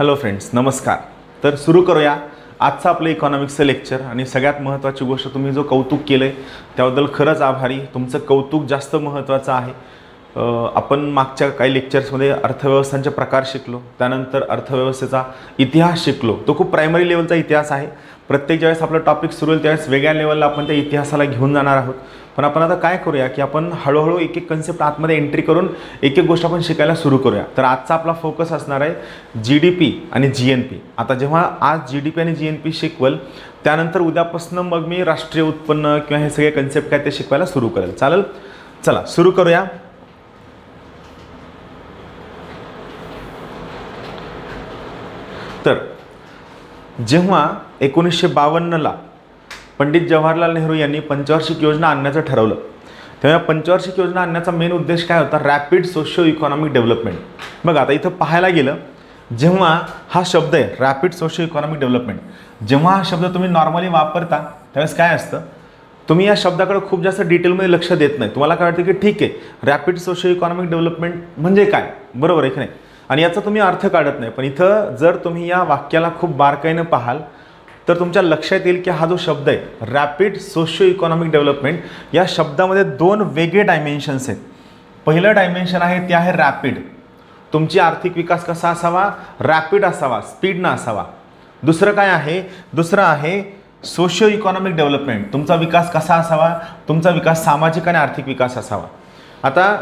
Hello friends, नमस्कार. तर सुरू करूया आजचं आपलं इकॉनॉमिक्सचं लेक्चर. आणि सगळ्यात महत्त्वाची गोष्ट, तुम्ही जो कौतुक केलं आहे त्याबद्दल खरंच आभारी. तुमचं कौतुक जास्त महत्त्वाचं आहे. आपण मागच्या काही लेक्चर्समध्ये अर्थव्यवस्थांचे प्रकार शिकलो, त्यानंतर अर्थव्यवस्थेचा इतिहास शिकलो. तो खूप प्रायमरी लेवलचा इतिहास आहे. प्रत्येक ज्यावेळेस आपलं टॉपिक सुरू होईल त्यावेळेस वेगळ्या लेवलला आपण त्या इतिहासाला घेऊन जाणार आहोत. पण आपण आता काय करूया की आपण हळूहळू एक एक कन्सेप्ट आतमध्ये एंट्री करून एक एक गोष्ट आपण शिकायला सुरू करूया. तर आजचा आपला फोकस असणार आहे GDP आणि GNP. आता जेव्हा आज GDP आणि GNP शिकवल, त्यानंतर उद्यापासून मग मी राष्ट्रीय उत्पन्न किंवा हे सगळे कन्सेप्ट काय ते शिकवायला सुरू करेल. चालेल, चला सुरू करूया. तर जेव्हा 1952ला पंडित जवाहरलाल नेहरू यांनी पंचवार्षिक योजना आणण्याचं ठरवलं, तेव्हा पंचवार्षिक योजना आणण्याचा मेन उद्देश काय होता? Rapid socio economic development. बघा, आता इथं पाहायला गेलं, जेव्हा हा शब्द आहे रॅपिड सोशिओ इकॉनॉमिक डेव्हलपमेंट, जेव्हा हा शब्द तुम्ही नॉर्मली वापरता त्यावेळेस काय असतं, तुम्ही या शब्दाकडे खूप जास्त डिटेलमध्ये लक्ष देत नाही. तुम्हाला काय वाटतं की ठीक आहे, रॅपिड सोशिओ इकॉनॉमिक डेव्हलपमेंट म्हणजे काय, बरोबर आहे की नाही, आणि याचा तुम्ही अर्थ काढत नाही. पण इथं जर तुम्ही या वाक्याला खूप बारकाईनं पाहाल तर तुमच्या लक्षात येईल की हा जो शब्द आहे रॅपिड सोशिओ इकॉनॉमिक डेव्हलपमेंट, या शब्दामध्ये दोन वेगळे डायमेन्शन्स आहेत. पहिलं डायमेन्शन आहे ते आहे रॅपिड. तुमची आर्थिक विकास कसा असावा? रॅपिड असावा, स्पीडनं असावा. दुसरं काय आहे? दुसरं आहे सोशिओ इकॉनॉमिक डेव्हलपमेंट. तुमचा विकास कसा असावा? तुमचा विकास सामाजिक आणि आर्थिक विकास असावा. आता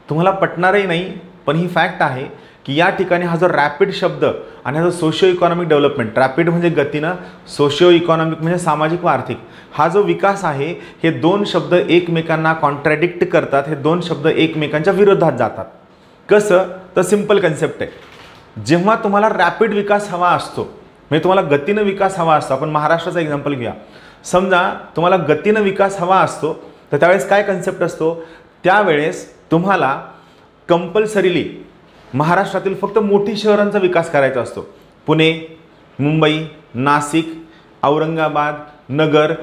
तुम्हाला पटणारही नाही, पण ही फॅक्ट आहे की या ठिकाणी हा जो रॅपिड शब्द आणि हा जो सोशिओ इकॉनॉमिक डेव्हलपमेंट, रॅपिड म्हणजे गतीनं, सोशिओ इकॉनॉमिक म्हणजे सामाजिक व आर्थिक, हा जो विकास आहे, हे दोन शब्द एकमेकांना कॉन्ट्रॅडिक्ट करतात. हे दोन शब्द एकमेकांच्या विरोधात जातात. कसं? तर सिम्पल कन्सेप्ट आहे. जेव्हा तुम्हाला रॅपिड विकास हवा असतो, म्हणजे तुम्हाला गतीनं विकास हवा असतो, आपण महाराष्ट्राचा एक्झाम्पल घेऊया. समजा तुम्हाला गतीनं विकास हवा असतो, तर त्यावेळेस काय कन्सेप्ट असतो? त्यावेळेस तुम्हाला कंपल्सरीली महाराष्ट्रातील फक्त मोठी शहरांचा विकास करायचा असतो. पुणे, मुंबई, नाशिक, औरंगाबाद, नगर,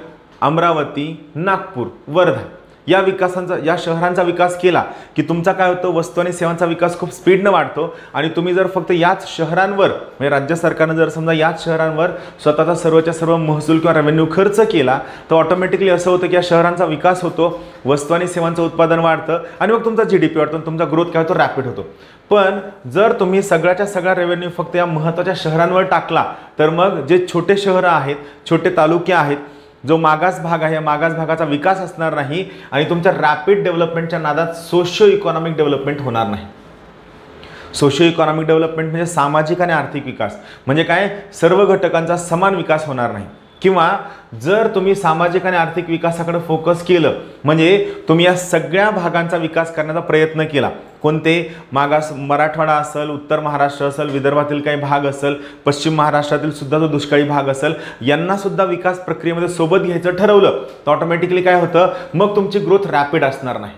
अमरावती, नागपूर, वर्धा या शहरांचा विकास केला की तुमचा काय होतं? वस्तू आणि सेवांचा विकास खूप स्पीडनं वाढतो. आणि तुम्ही जर फक्त याच शहरांवर, म्हणजे राज्य सरकारनं जर समजा याच शहरांवर स्वतःचा सर्वच्या सर्व महसूल किंवा रेव्हेन्यू खर्च केला, तर ऑटोमॅटिकली असं होतं की या शहरांचा विकास होतो, वस्तू आणि सेवांचं उत्पादन वाढतं आणि मग तुमचा GDP वाढतो, तुमचा ग्रोथ काय होतो? रॅपिड होतो. पण जर तुम्ही सगळ्याच्या सगळा रेव्हेन्यू फक्त या महत्त्वाच्या शहरांवर टाकला, तर मग जे छोटे शहरं आहेत, छोटे तालुके आहेत, जो मागास भाग आहे, या मागास भागाचा विकास असणार नाही आणि तुमच्या रॅपिड डेव्हलपमेंटच्या नादात सोशिओ इकॉनॉमिक डेव्हलपमेंट होणार नाही. सोशिओ इकॉनॉमिक डेव्हलपमेंट म्हणजे सामाजिक आणि आर्थिक विकास. म्हणजे काय? सर्व घटकांचा समान विकास होणार नाही. किंवा जर तुम्ही सामाजिक आणि आर्थिक विकासाकडे फोकस केलं, म्हणजे तुम्ही या सगळ्या भागांचा विकास करण्याचा प्रयत्न केला, कोणते? मागास मराठवाडा असेल, उत्तर महाराष्ट्र असेल, विदर्भातील काही भाग असेल, पश्चिम महाराष्ट्रातील सुद्धा जो दुष्काळी भाग असेल, यांना सुद्धा विकास प्रक्रियेमध्ये सोबत घ्यायचं ठरवलं, तर ऑटोमॅटिकली काय होतं? मग तुमची ग्रोथ रॅपिड असणार नाही.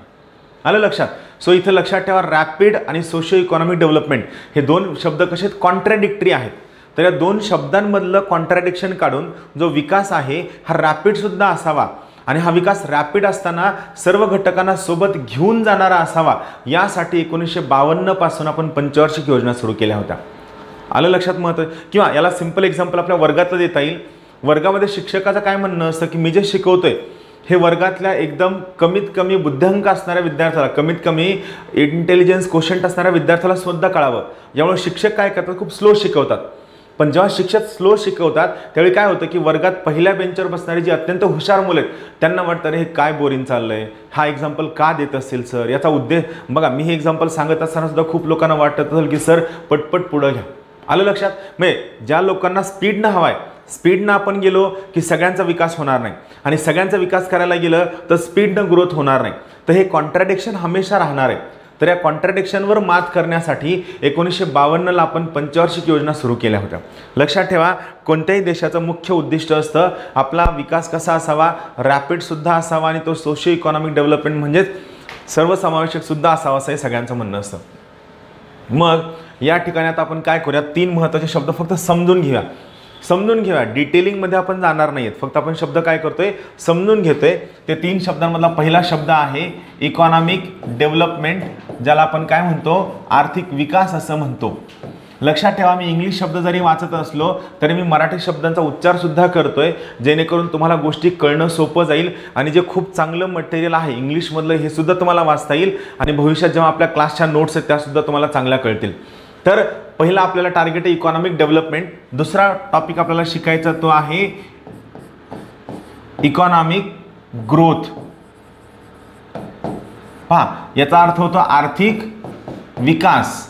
आलं लक्षात? सो इथं लक्षात ठेवा, रॅपिड आणि सोशिओ इकॉनॉमिक डेव्हलपमेंट हे दोन शब्द कसे आहेत? कॉन्ट्रॅडिक्टरी आहेत. तर या दोन शब्दांमधलं कॉन्ट्रॅडिक्शन काढून जो विकास आहे हा रॅपिड सुद्धा असावा आणि हा विकास रॅपिड असताना सर्व घटकांना सोबत घेऊन जाणारा असावा, यासाठी 1952 पासून आपण पंचवार्षिक योजना सुरू केल्या होत्या. आलं लक्षात? महत्त्व. किंवा याला सिंपल एक्झाम्पल आपल्या वर्गातलं देता येईल. वर्गामध्ये शिक्षकाचं काय म्हणणं असतं की मी जे शिकवतोय हे वर्गातल्या एकदम कमीत कमी बुद्ध्यांक असणाऱ्या विद्यार्थ्याला, कमीत कमी इंटेलिजन्स कोशंट असणाऱ्या विद्यार्थ्याला सुद्धा कळावं. यामुळे शिक्षक काय करतात? खूप स्लो शिकवतात. पण जेव्हा शिक्षक स्लो शिकवतात त्यावेळी काय होतं की वर्गात पहिल्या बेंचवर बसणारी जी अत्यंत हुशार मुलं आहेत त्यांना वाटतं, अरे हे काय बोरिंग चाललंय, हा एक्झाम्पल का देत असेल सर, याचा उद्देश बघा. मी हे एक्झाम्पल सांगत असताना सुद्धा खूप लोकांना वाटत असेल की सर पटपट पुढं घ्या. आलं लक्षात? म्हणजे ज्या लोकांना स्पीडनं हवा आहे, स्पीडनं आपण गेलो की सगळ्यांचा विकास होणार नाही, आणि सगळ्यांचा विकास करायला गेलं तर स्पीडनं ग्रोथ होणार नाही. तर हे कॉन्ट्रॅडिक्शन हमेशा राहणार आहे. तर या कॉन्ट्रॅडिक्शनवर मात करण्यासाठी 1952ला आपण पंचवार्षिक योजना सुरू केल्या होत्या. लक्षात ठेवा, कोणत्याही देशाचं मुख्य उद्दिष्ट असतं आपला विकास कसा असावा? रॅपिडसुद्धा असावा आणि तो सोशिओ इकॉनॉमिक डेव्हलपमेंट म्हणजेच सर्वसमावेशकसुद्धा असावा, असं हे सगळ्यांचं म्हणणं असतं. मग या ठिकाणी आता आपण काय करूया? 3 महत्त्वाचे शब्द फक्त समजून घेऊया. डिटेलिंगमध्ये आपण जाणार नाहीत, फक्त आपण शब्द काय करतोय? समजून घेतोय. ते 3 शब्दांमधला पहिला शब्द आहे इकॉनॉमिक डेव्हलपमेंट, ज्याला आपण काय म्हणतो? आर्थिक विकास असं म्हणतो. लक्षात ठेवा, मी इंग्लिश शब्द जरी वाचत असलो तरी मी मराठी शब्दांचा उच्चार सुद्धा करतोय, जेणेकरून तुम्हाला गोष्टी कळणं सोपं जाईल आणि जे खूप चांगलं मटेरियल आहे इंग्लिशमधलं हे सुद्धा तुम्हाला वाचता येईल आणि भविष्यात जेव्हा आपल्या क्लासच्या नोट्स आहेत त्यासुद्धा तुम्हाला चांगल्या कळतील. तर पहिला आपल्याला टार्गेट आहे इकॉनॉमिक डेव्हलपमेंट. दुसरा टॉपिक आपल्याला शिकायचा तो आहे इकॉनॉमिक ग्रोथ. पहा, याचा अर्थ होतो आर्थिक विकास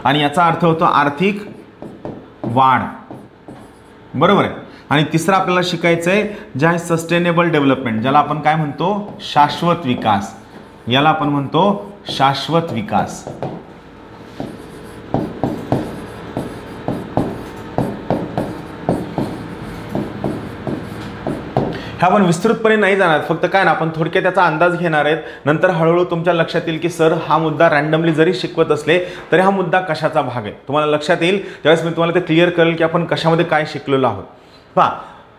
आणि याचा अर्थ होतो आर्थिक वाढ. बरोबर आहे. आणि तिसरा आपल्याला शिकायचं आहे जे आहे सस्टेनेबल डेव्हलपमेंट, ज्याला आपण काय म्हणतो, शाश्वत विकास. याला आपण म्हणतो शाश्वत विकास. हा आपण विस्तृतपणे नाही जाणार, फक्त काय ना आपण थोडक्यात त्याचा अंदाज घेणार आहेत. नंतर हळूहळू तुमच्या लक्षात येईल की सर हा मुद्दा रँडमली जरी शिकवत असले तरी हा मुद्दा कशाचा भाग आहे तुम्हाला लक्षात येईल. त्यावेळेस मी तुम्हाला ते क्लिअर करेल की आपण कशामध्ये काय शिकलेलो आहोत. पहा,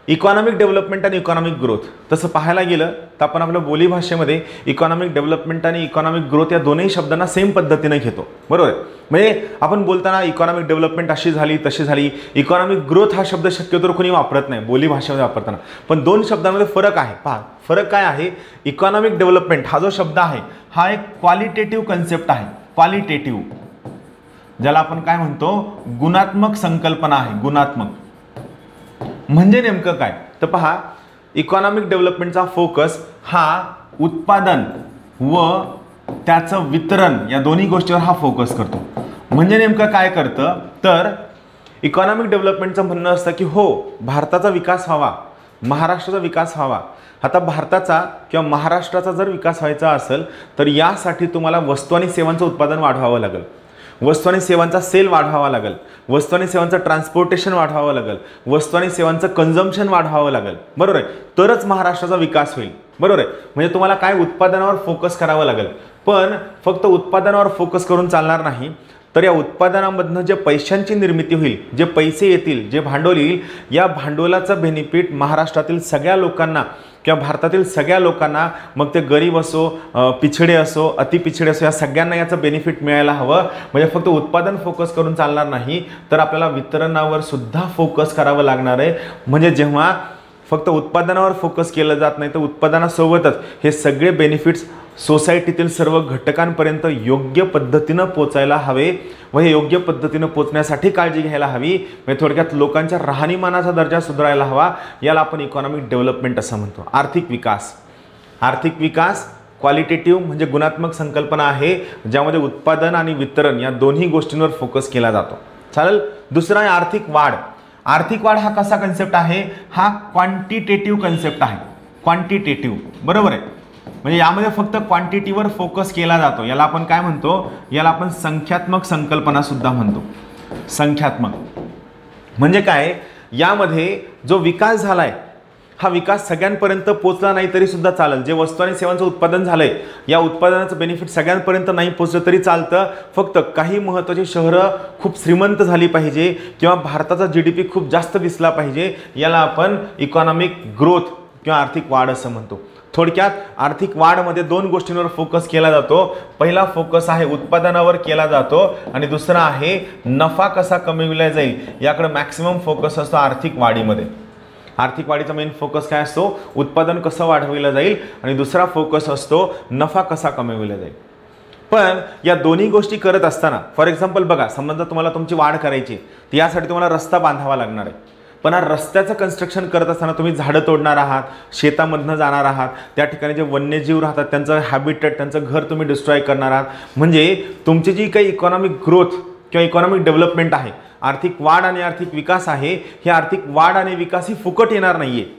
इकॉनॉमिक डेव्हलपमेंट आणि इकॉनॉमिक ग्रोथ तसं पाहायला गेलं तर आपण आपल्या बोलीभाषेमध्ये इकॉनॉमिक डेव्हलपमेंट आणि इकॉनॉमिक ग्रोथ या दोन्ही शब्दांना सेम पद्धतीने घेतो. बरोबर आहे. म्हणजे आपण बोलताना इकॉनॉमिक डेव्हलपमेंट अशी झाली तशी झाली, इकॉनॉमिक ग्रोथ हा शब्द शक्यतो कोणी वापरत नाही बोलीभाषेमध्ये वापरताना. पण दोन शब्दांमध्ये फरक आहे. पहा, फरक काय आहे. इकॉनॉमिक डेव्हलपमेंट हा जो शब्द आहे हा एक क्वालिटेटिव्ह कन्सेप्ट आहे. क्वालिटेटिव्ह, ज्याला आपण काय म्हणतो, गुणात्मक संकल्पना आहे. गुणात्मक म्हणजे नेमकं काय तर पहा, इकॉनॉमिक डेव्हलपमेंटचा फोकस हा उत्पादन व त्याचं वितरण या दोन्ही गोष्टीवर हा फोकस करतो. म्हणजे नेमकं काय करतं तर इकॉनॉमिक डेव्हलपमेंटचं म्हणणं असतं की हो, भारताचा विकास व्हावा, महाराष्ट्राचा विकास व्हावा. आता भारताचा किंवा महाराष्ट्राचा जर विकास व्हायचा असेल तर यासाठी तुम्हाला वस्तू आणि सेवांचं उत्पादन वाढवावं लागेल, वस्तू आणि सेवांचा सेल वाढवावा लागेल, वस्तू आणि सेवांचं ट्रान्सपोर्टेशन वाढवावं लागेल, वस्तू आणि सेवांचं कन्झम्पशन वाढवावं लागेल. बरोबर आहे. तरच महाराष्ट्राचा विकास होईल. बरोबर आहे. म्हणजे तुम्हाला काय उत्पादनावर फोकस करावं लागेल. पण फक्त उत्पादनावर फोकस करून चालणार नाही, तर या उत्पादनामधनं जे पैशांची निर्मिती होईल, जे पैसे येतील, जे भांडवल येईल, या भांडवलाचं बेनिफिट महाराष्ट्रातील सगळ्या लोकांना किंवा भारतातील सगळ्या लोकांना, मग ते गरीब असो, पिछडे असो, अतिपिछडे असो, या सगळ्यांना याचं बेनिफिट मिळायला हवं. म्हणजे फक्त उत्पादन फोकस करून चालणार नाही, तर आपल्याला वितरणावर सुद्धा फोकस करावं लागणार आहे. म्हणजे जेव्हा फक्त उत्पादनावर फोकस केलं जात नाही तर उत्पादनासोबतच हे सगळे बेनिफिट्स सोसायटीतील सर्व घटकांपर्यंत योग्य पद्धतीनं पोचायला हवे व हे योग्य पद्धतीनं पोचण्यासाठी काळजी घ्यायला हवी. म्हणजे थोडक्यात लोकांच्या राहणीमानाचा दर्जा सुधारायला हवा. याला आपण इकॉनॉमिक डेव्हलपमेंट असं म्हणतो. आर्थिक विकास. आर्थिक विकास क्वालिटेटिव्ह म्हणजे गुणात्मक संकल्पना आहे, ज्यामध्ये उत्पादन आणि वितरण या दोन्ही गोष्टींवर फोकस केला जातो. चालेल. दुसरा आहे आर्थिक वाढ. आर्थिक वाढ हा कसा कन्सेप्ट आहे, हा क्वांटिटेटिव्ह कन्सेप्ट आहे. क्वांटिटेटिव्ह. बरोबर आहे. म्हणजे यामध्ये फक्त क्वांटिटीवर फोकस केला जातो. याला आपण काय म्हणतो, याला आपण संख्यात्मक संकल्पना सुद्धा म्हणतो. संख्यात्मक म्हणजे काय, यामध्ये जो विकास झालाय हा विकास सगळ्यांपर्यंत पोचला नाही तरी सुद्धा चालेल. जे वस्तू आणि सेवांचं उत्पादन झालंय या उत्पादनाचं बेनिफिट सगळ्यांपर्यंत नाही पोचलं तरी चालतं. फक्त काही महत्त्वाची शहरं खूप श्रीमंत झाली पाहिजे किंवा भारताचा GDP खूप जास्त दिसला पाहिजे. याला आपण इकॉनॉमिक ग्रोथ किंवा आर्थिक वाढ असं म्हणतो. थोडक्यात आर्थिक वाढमध्ये दोन गोष्टींवर फोकस केला जातो. पहिला फोकस आहे उत्पादनावर केला जातो आणि दुसरा आहे नफा कसा कमविला जाईल याकडे मॅक्सिमम फोकस असतो आर्थिक वाढीमध्ये. आर्थिक वाढीचा मेन फोकस काय असतो, उत्पादन कसं वाढविलं जाईल आणि दुसरा फोकस असतो नफा कसा कमविला जाईल. पण या दोन्ही गोष्टी करत असताना फॉर एक्झाम्पल बघा, समजा तुम्हाला तुमची वाढ करायची तर यासाठी तुम्हाला रस्ता बांधावा लागणार आहे. पण रस्त्याचं कन्स्ट्रक्शन करत असताना तुम्ही झाडं तोडणार आहात, शेतामधनं जाणार आहात, त्या ठिकाणी जे वन्यजीव राहतात त्यांचं हॅबिटेट, त्यांचं घर तुम्ही डिस्ट्रॉय करणार आहात. म्हणजे तुमची जी काही इकॉनॉमिक ग्रोथ किंवा इकॉनॉमिक डेव्हलपमेंट आहे, आर्थिक वाढ आणि आर्थिक विकास आहे, ही आर्थिक वाढ आणि विकास ही फुकट येणार नाही आहे.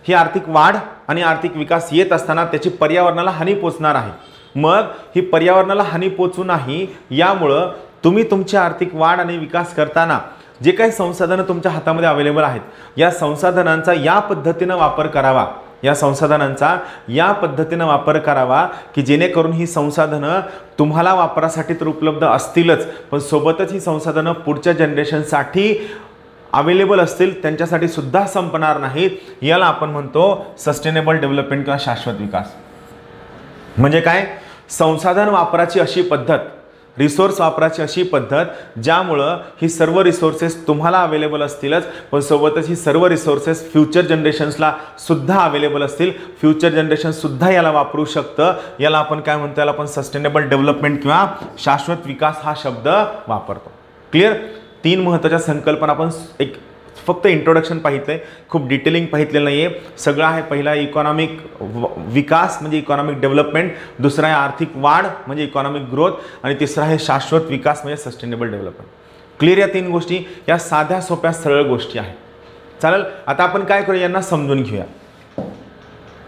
ही आर्थिक वाढ आणि आर्थिक विकास येत असताना त्याची पर्यावरणाला हानी पोचणार आहे. मग ही पर्यावरणाला हानी पोचू नाही यामुळं तुम्ही तुमची आर्थिक वाढ आणि विकास करताना जे काही संसाधनं तुमच्या हातामध्ये अवेलेबल आहेत या संसाधनांचा या पद्धतीनं वापर करावा. या संसाधनांचा या पद्धतीनं वापर करावा की जेणेकरून ही संसाधनं तुम्हाला वापरासाठी तर उपलब्ध असतीलच, पण सोबतच ही संसाधनं पुढच्या जनरेशनसाठी अवेलेबल असतील, त्यांच्यासाठी सुद्धा संपणार नाहीत. याला आपण म्हणतो सस्टेनेबल डेव्हलपमेंट किंवा शाश्वत विकास. म्हणजे काय, संसाधन वापराची अशी पद्धत रिसोर्स वापराची अशी पद्धत ज्यामुळं ही सर्व रिसोर्सेस तुम्हाला अवेलेबल असतीलच, पण सोबतच ही सर्व रिसोर्सेस फ्युचर जनरेशन्सला सुद्धा अवेलेबल असतील, फ्युचर जनरेशन सुद्धा याला वापरू शकतं. याला आपण काय म्हणतो, याला आपण सस्टेनेबल डेव्हलपमेंट किंवा शाश्वत विकास हा शब्द वापरतो. क्लिअर. 3 महत्त्वाच्या संकल्पना आपण एक फक्त इंट्रोडक्शन पाहितलंय, खूप डिटेलिंग पाहितलेलं नाही आहे. सगळं आहे. पहिला इकॉनॉमिक विकास म्हणजे इकॉनॉमिक डेव्हलपमेंट, दुसरा आहे आर्थिक वाढ म्हणजे इकॉनॉमिक ग्रोथ, आणि तिसरा आहे शाश्वत विकास म्हणजे सस्टेनेबल डेव्हलपमेंट. क्लिअर. या 3 गोष्टी या साध्या सोप्या सरळ गोष्टी आहेत. चालेल. आता आपण काय करूया, यांना समजून घेऊया.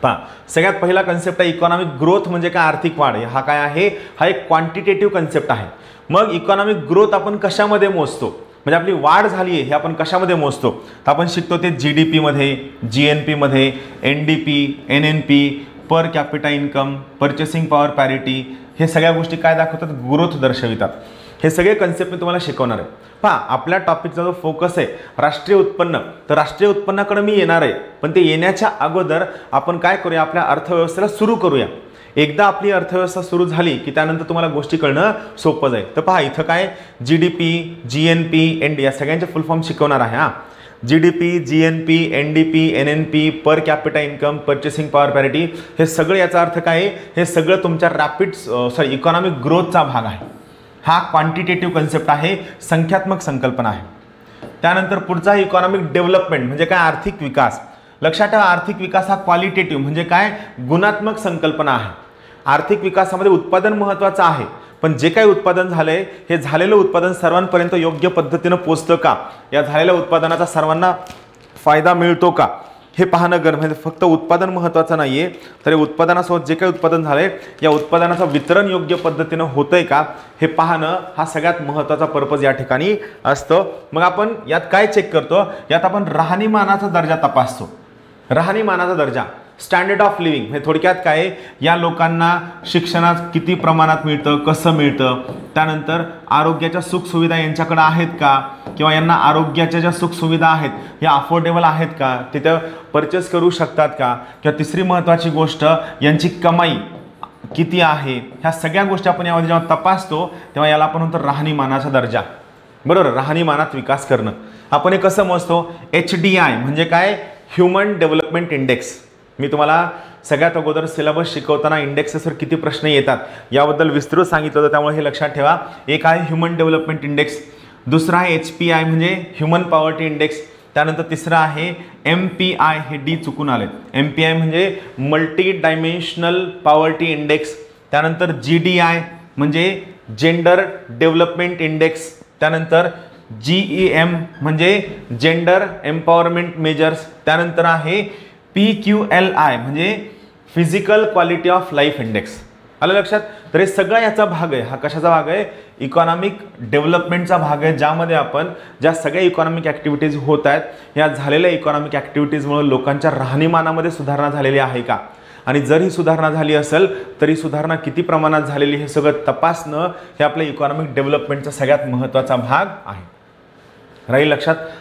पहा, सगळ्यात पहिला कन्सेप्ट आहे इकॉनॉमिक ग्रोथ म्हणजे काय, आर्थिक वाढ. हा काय आहे, हा एक क्वांटिटेटिव्ह कन्सेप्ट आहे. मग इकॉनॉमिक ग्रोथ आपण कशामध्ये मोजतो, म्हणजे आपली वाढ झाली आहे हे आपण कशामध्ये मोजतो, तर आपण शिकतो ते GDP मध्ये, GNP मध्ये, NDP, NNP, per capita income, purchasing power parity, हे सगळ्या गोष्टी काय दाखवतात, ग्रोथ दर्शवितात. हे सगळे कन्सेप्ट मी तुम्हाला शिकवणार आहे. पहा, आपल्या टॉपिकचा जो फोकस आहे राष्ट्रीय उत्पन्न, तर राष्ट्रीय उत्पन्नाकडे मी येणार आहे, पण ते येण्याच्या अगोदर आपण काय करूया, आपल्या अर्थव्यवस्थेला सुरू करूया. एकदा आपली अर्थव्यवस्था सुरू झाली की त्यानंतर तुम्हाला गोष्टी कळणं सोपं जाईल. तर पहा, इथं काय GDP, GNP, ND या सगळ्यांचे फुल फॉर्म शिकवणार आहे. GDP, GNP, NDP, NNP, per capita income, purchasing power parity, हे सगळं याचा अर्थ काय आहे, हे सगळं तुमच्या इकॉनॉमिक ग्रोथचा भाग आहे. हा क्वांटिटेटिव्ह कन्सेप्ट आहे, संख्यात्मक संकल्पना आहे. त्यानंतर पुढचा इकॉनॉमिक डेव्हलपमेंट म्हणजे काय, आर्थिक विकास. लक्षात ठेवा, आर्थिक विकास हा क्वालिटेटिव्ह म्हणजे काय, गुणात्मक संकल्पना आहे. आर्थिक विकासामध्ये उत्पादन महत्त्वाचं आहे, पण जे काही उत्पादन झालंय हे झालेलं उत्पादन सर्वांपर्यंत योग्य पद्धतीनं पोचतं का, या झालेल्या उत्पादनाचा सर्वांना फायदा मिळतो का, हे पाहणं म्हणजे फक्त उत्पादन महत्त्वाचं नाही आहे, तर उत्पादनासोबत जे काही उत्पादन झालंय या उत्पादनाचं वितरण योग्य पद्धतीनं होतंय का हे पाहणं हा सगळ्यात महत्त्वाचा पर्पज या ठिकाणी असतो. मग आपण यात काय चेक करतो, यात आपण राहणीमानाचा दर्जा तपासतो. राहणीमानाचा दर्जा, स्टँडर्ड ऑफ लिव्हिंग, हे थोडक्यात काय, या लोकांना शिक्षणात किती प्रमाणात मिळतं, कसं मिळतं, त्यानंतर आरोग्याच्या सुखसुविधा यांच्याकडे आहेत का, किंवा यांना आरोग्याच्या ज्या सुखसुविधा आहेत या अफोर्डेबल आहेत का, तिथं परचेस करू शकतात का, किंवा तिसरी महत्त्वाची गोष्ट यांची कमाई किती आहे, ह्या सगळ्या गोष्टी आपण यामध्ये जेव्हा तपासतो तेव्हा याला आपण म्हणतो राहणीमानाचा दर्जा. बरोबर, राहणीमानात विकास करणं. आपण हे कसं मोजतो, HDI म्हणजे काय, ह्युमन डेव्हलपमेंट इंडेक्स. मी तुम्हाला सगळ्यात अगोदर सिलेबस शिकवताना इंडेक्सेसवर किती प्रश्न येतात याबद्दल विस्तृत सांगितलं होतं, त्यामुळे हे लक्षात ठेवा. एक आहे ह्युमन डेव्हलपमेंट इंडेक्स, दुसरा आहे HPI म्हणजे ह्युमन पॉवर्टी इंडेक्स, त्यानंतर तिसरा आहे MPI, हे D चुकून आले, MPI म्हणजे मल्टी डायमेन्शनल पॉवर्टी इंडेक्स, त्यानंतर GDI म्हणजे जेंडर डेव्हलपमेंट इंडेक्स, त्यानंतर GEM म्हणजे जेंडर एम्पॉवरमेंट मेजर्स, त्यानंतर आहे PQLI म्हणजे physical quality of life index. आलं लक्षात. तर हे सगळं याचा भाग आहे. हा कशाचा भाग आहे, इकॉनॉमिक डेव्हलपमेंटचा भाग आहे, ज्यामध्ये आपण ज्या सगळ्या इकॉनॉमिक ॲक्टिव्हिटीज होत आहेत या झालेल्या इकॉनॉमिक ॲक्टिव्हिटीजमुळे लोकांच्या राहणीमानामध्ये सुधारणा झालेली आहे का, आणि जर ही सुधारणा झाली असेल तरी सुधारणा किती प्रमाणात झालेली हे सगळं तपासणं हे आपल्या इकॉनॉमिक डेव्हलपमेंटचा सगळ्यात महत्त्वाचा भाग आहे. राहील लक्षात.